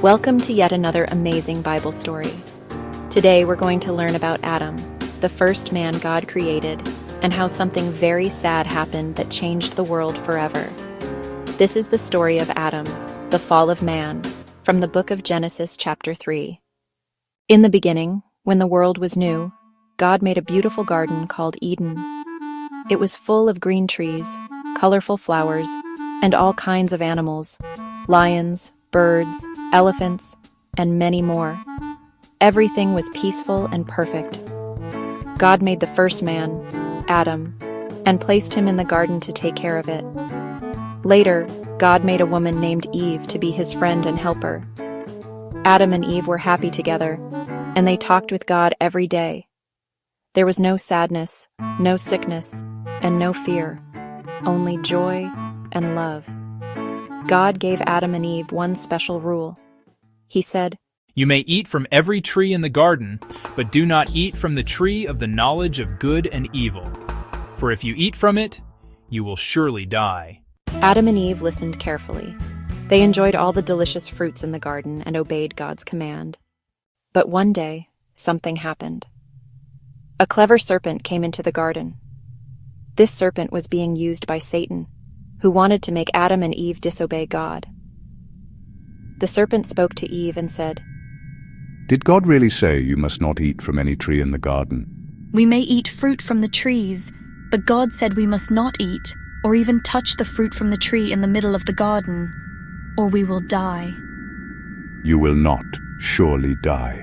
Welcome to yet another amazing Bible story. Today we're going to learn about Adam, the first man God created, and how something very sad happened that changed the world forever. This is the story of Adam, the fall of man, from the book of Genesis chapter 3. In the beginning, when the world was new, God made a beautiful garden called Eden. It was full of green trees, colorful flowers, and all kinds of animals, lions, birds, elephants, and many more. Everything was peaceful and perfect. God made the first man, Adam, and placed him in the garden to take care of it. Later, God made a woman named Eve to be his friend and helper. Adam and Eve were happy together, and they talked with God every day. There was no sadness, no sickness, and no fear, only joy and love. God gave Adam and Eve one special rule. He said, "You may eat from every tree in the garden, but do not eat from the tree of the knowledge of good and evil. For if you eat from it, you will surely die." Adam and Eve listened carefully. They enjoyed all the delicious fruits in the garden and obeyed God's command. But one day, something happened. A clever serpent came into the garden. This serpent was being used by Satan, who wanted to make Adam and Eve disobey God. The serpent spoke to Eve and said, "Did God really say you must not eat from any tree in the garden?" We may eat fruit from the trees, but God said we must not eat or even touch the fruit from the tree in the middle of the garden, or we will die. You will not surely die.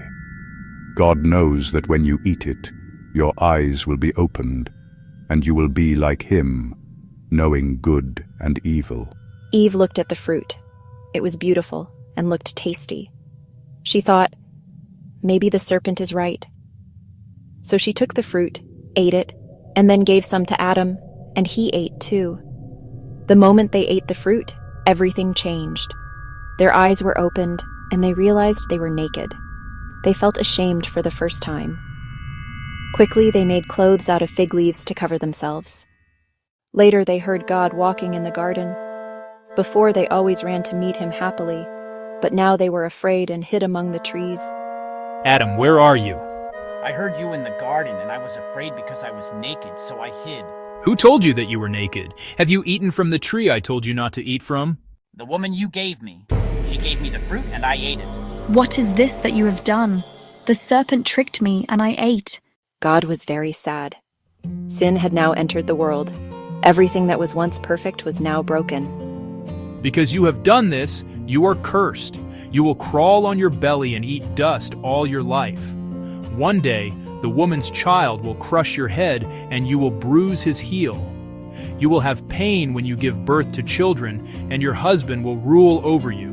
God knows that when you eat it, your eyes will be opened, and you will be like Him, knowing good and evil. Eve looked at the fruit. It was beautiful and looked tasty. She thought, maybe the serpent is right. So she took the fruit, ate it, and then gave some to Adam, and he ate too. The moment they ate the fruit, everything changed. Their eyes were opened, and they realized they were naked. They felt ashamed for the first time. Quickly, they made clothes out of fig leaves to cover themselves. Later, they heard God walking in the garden. Before, they always ran to meet him happily, but now they were afraid and hid among the trees. Adam, where are you? I heard you in the garden, and I was afraid because I was naked, so I hid. Who told you that you were naked? Have you eaten from the tree I told you not to eat from? The woman you gave me. She gave me the fruit, and I ate it. What is this that you have done? The serpent tricked me, and I ate. God was very sad. Sin had now entered the world. Everything that was once perfect was now broken. Because you have done this, you are cursed. You will crawl on your belly and eat dust all your life. One day, the woman's child will crush your head, and you will bruise his heel. You will have pain when you give birth to children, and your husband will rule over you.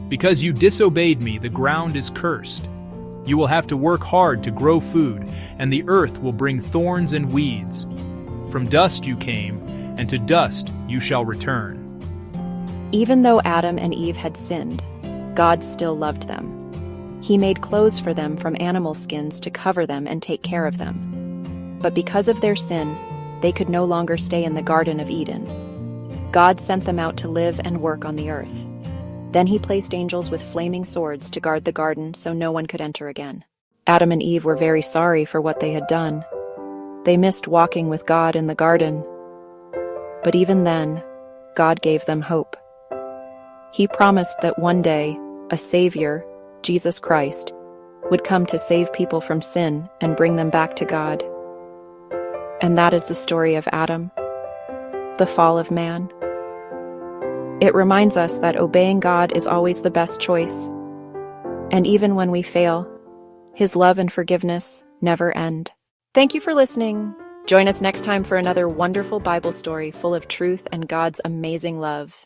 Because you disobeyed me, the ground is cursed. You will have to work hard to grow food, and the earth will bring thorns and weeds. From dust you came, and to dust you shall return. Even though Adam and Eve had sinned, God still loved them. He made clothes for them from animal skins to cover them and take care of them. But because of their sin, they could no longer stay in the Garden of Eden. God sent them out to live and work on the earth. Then he placed angels with flaming swords to guard the garden so no one could enter again. Adam and Eve were very sorry for what they had done. They missed walking with God in the garden. But even then, God gave them hope. He promised that one day, a Savior, Jesus Christ, would come to save people from sin and bring them back to God. And that is the story of Adam, the fall of man. It reminds us that obeying God is always the best choice. And even when we fail, His love and forgiveness never end. Thank you for listening. Join us next time for another wonderful Bible story full of truth and God's amazing love.